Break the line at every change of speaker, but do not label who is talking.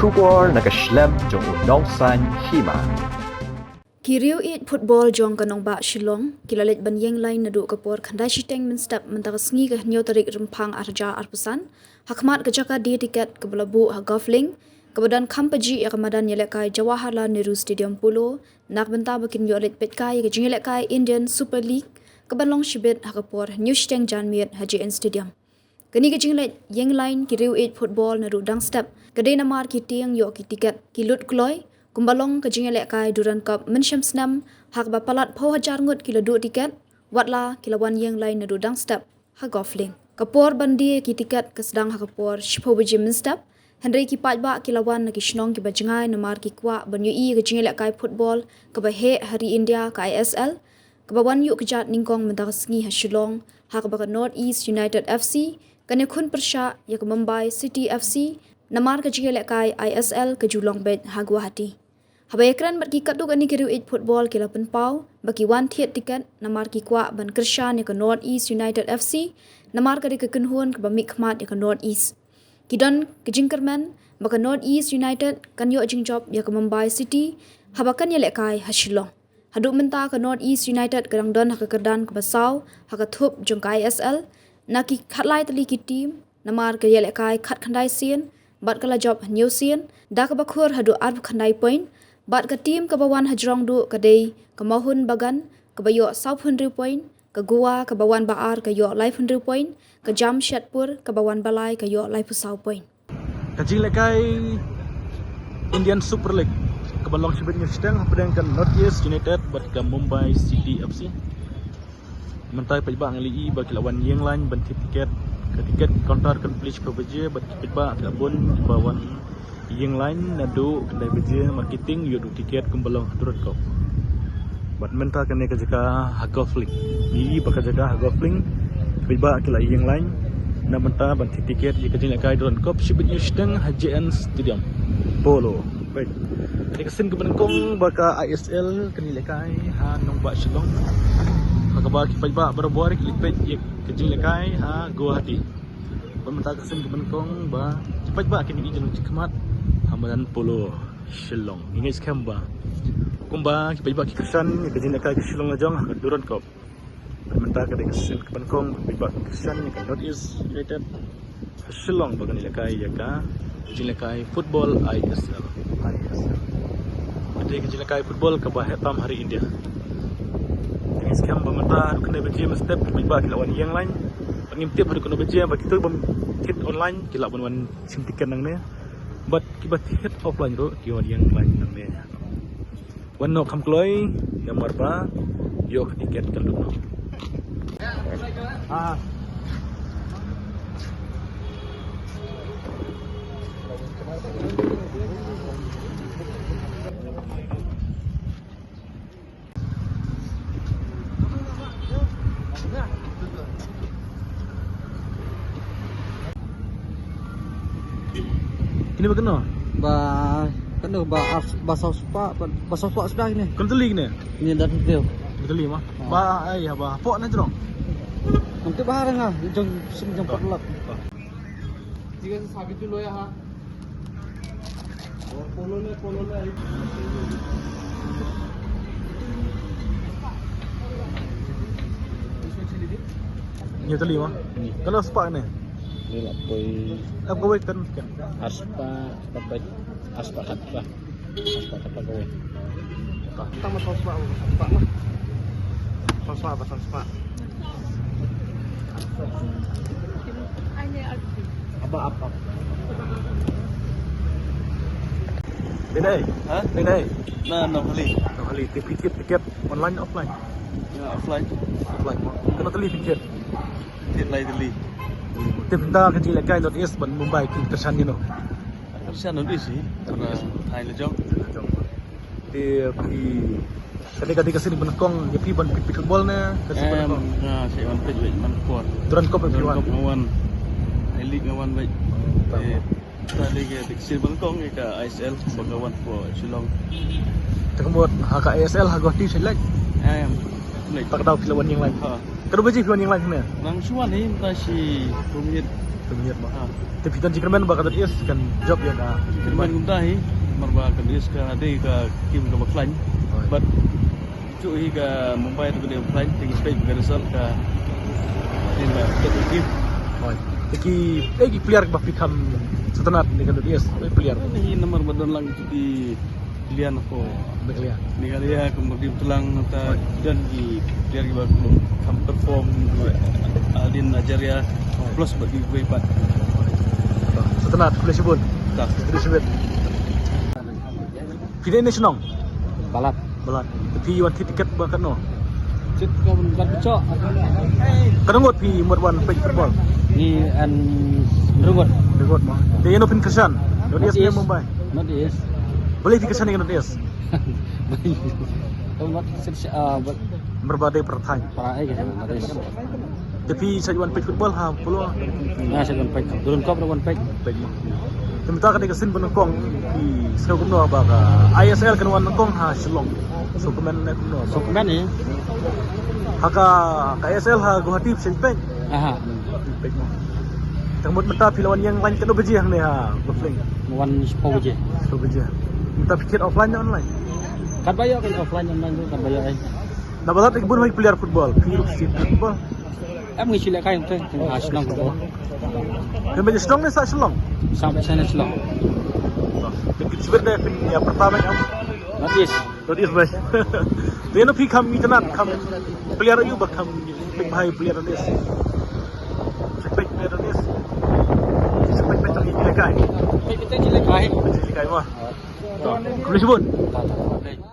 Shubor nakaslem jong unong san hima.
Kiriu it football jong kanong ba Shillong kilalit banyeng lain nadu kapor khandai shiteng min step mentakasngi ke nyo tarik rempang arja arpusan hakmat kejaka di tiket ke belabu ha golfling kebadan kampaji ya kemadan yelekai Jawaharlal Nehru Stadium Pulo nak benta bakin yolit petkai ke jingelekai Indian Super League kebanlong shibit ha kapor New Shiteng Janmiet HJN Stadium kini ke jinglet yeng lain kiriu it football nadu dang step kedai namar kitiang yo ki tiket kilut kloy kumbalong ke jingelek kai duran cup mensyam senam hak bapalat pau hajar ngut kilo 2 tiket watla kilawan yang lain nadu dang step ha golfling kapor bandi ki tiket ke sedang ha kapor shpo beji min step Henry ki patba kilawan na kishnong ki bajengai namar ki kwa banyu i ke jingelek kai football ke bahe hari India ke ISL ke bawan yu kejat ningkong mentakasngi ha Shillong hak baka North East United FC kane khun persya ya ke Mumbai City FC namar ke jingelek kai ISL ke Julong Bet ha Guwahati Habayakran bagi katu gani kiriu it football kila penpau bagi wan thiet tiket namar ki kwa ban Krishan ya ke North East United FC namar ka ke kenhuan ke bamik khmat ya ke North East kidon ke jingkerman baka North East United kan yo jingjob ya ke Mumbai City habakan ya lekai ha Shillong haduk menta ke North East United kadang don ha ke kerdan ke basau ha ke thup jong ke ISL naki khatlai tali ki team namar ke ya lekai khat khandai sien bat kala job new sien da ke bakhur hadu arb khandai point Bat ke tim ke bawan hajrong du ke day ke mahun bagan ke bayo 100 point ke Goa ke bawan baar ke yo 100 point ke Jamshedpur ke bawan balai ke yo 100 point.
Kajing lekai Indian Super League ke balong sibit nyusteng pedang kan North East United bat ke Mumbai City FC. Mentai pajba ngali bagi lawan yang lain ban tiket ke tiket counter kan please probeje bat pajba ke bun bawan yang lain nadu kedai beje marketing yo tiket kembalong turut kau bat menta kene ke jaka golfling i baka jaga golfling biba akila yang lain na menta ban tiket ye kajing lekai turut kau sibit nyusteng HJN Stadium Polo baik ni kesin ke benengkong baka ISL kini lekai ha nong ba Shillong baka ba ki pajba berbuar ki lipet ye kajing lekai ha Guwahati menta kesin ke benengkong ba pajba kini ijin khmat Hamadan Polo Shillong ingis kamba kumba kipa ki Krishan ke jin ka Shillong ajong ka duron kop menta ka de kesin ke pankong kipa Krishan ke North East United Shillong bagan ilakai ya ka jin lekai football ISL ade ke jin lekai football ka bah tam hari India ingis kamba menta kena beji step kipa ki lawan yang lain pangimtip hari kena beji bagi tu kit online ki lawan sim tiket nang ne but kibat tiket offline ro kiwan yang lain namanya wan no kam kloi nomor ba yo tiket kan no ini bagaimana?
Basau spa sudah ini.
Kan teli ni.
Ini dah video.
Teli mah. Ba ai ba pok na jrong.
Nanti bahar nga, jong perlak. Jika sabit dulu ya ha. Polo le. Ini teli mah. Kalau spa ni. Ini lah poi.
Apa wait kan?
Aspa katpa gawe.
Tama sa spa mah. Sa spa.
Apa?
Bedai.
Ha?
Bedai.
Nah, no
Kali tiket online offline.
Ya, offline.
Offline. Kena teli tiket.
Tiket lain dili.
Tependa kecil lekai North East ban Mumbai ki tersan you know.
Tersian nanti sih. Karena Thai le jong.
Kadi kesini benekong di ban football na kasi benekong.
Nah, saya wan pej man kuat.
Duran kop piwan.
Ngawan. Elik ngawan baik. Tadi ke diksil bangkong ke ISL bagawan po Shillong.
Tekembot HKSL Hagoti select.
Ayam.
Tak tahu kilawan yang lain.
Ha.
Kedua biji pion yang lain mana?
Lang Chuan ni masih rumit.
Kemudian mah.
Ah,
Tapi tan jika men bakal is kan job ya ka.
Kirman kumtahi marba kadis ka ade ka kim ka baklan. But cu hi ka Mumbai tu dia baklan tinggi space ka result ka din ba kim.
Oi. Lagi player ba pikam setenat ni kan is. Player
Ni nomor badan lang itu di pilihan aku.
Beklia.
Ni kali ya kemudian tulang nata dan di biar kita belum perform Aldin Ajaria plus bagi gue pat.
Setenat boleh sebut.
Tak.
Boleh sebut. Pilih nasional.
Balat.
Belat. Tapi wan tiket ba kan no.
Cit kau bukan pecok.
Kadang pi muat wan page football.
Ni an rungut.
Degot mah. Dia no pin kesan. Dia is Mumbai.
Not is.
Boleh dikesan dengan dia.
Kau buat
Berbagai pertanyaan.
para ai ke not is.
Tapi saya wan page football ha puluh.
Nah, saya pek turun kau berapa pek.
Page. Temita kan kesin penengkong di sekolah kuno ba ka ISL kan wan nengkong ha Shillong. So kemen na kuno.
So kemen ni.
Haka ISL ha Guwahati Sempeng.
Aha.
Page mo. Tengmut mata pilawan yang lain kan beji hang ni ha. Befling.
Wan spau je.
So beji. Minta pikir offline online.
Kan bayar kan offline online tu kan bayar ai.
Nak balat ikbun mai player football. Piruk si football.
Em ngisi lek kai tu. Senang tu.
Kan beji strong ni sa Shillong.
Sampai sana selong.
Kita sebenarnya pin ya pertama yang
Not is.
Jadi baik. Dia no pikam internet kam player you bakam pik bahai player this. Pik player this. Sampai pik tak ini lekai.
Pek kita je lek kai.
Lekai mah. Boleh sebut?
Tak.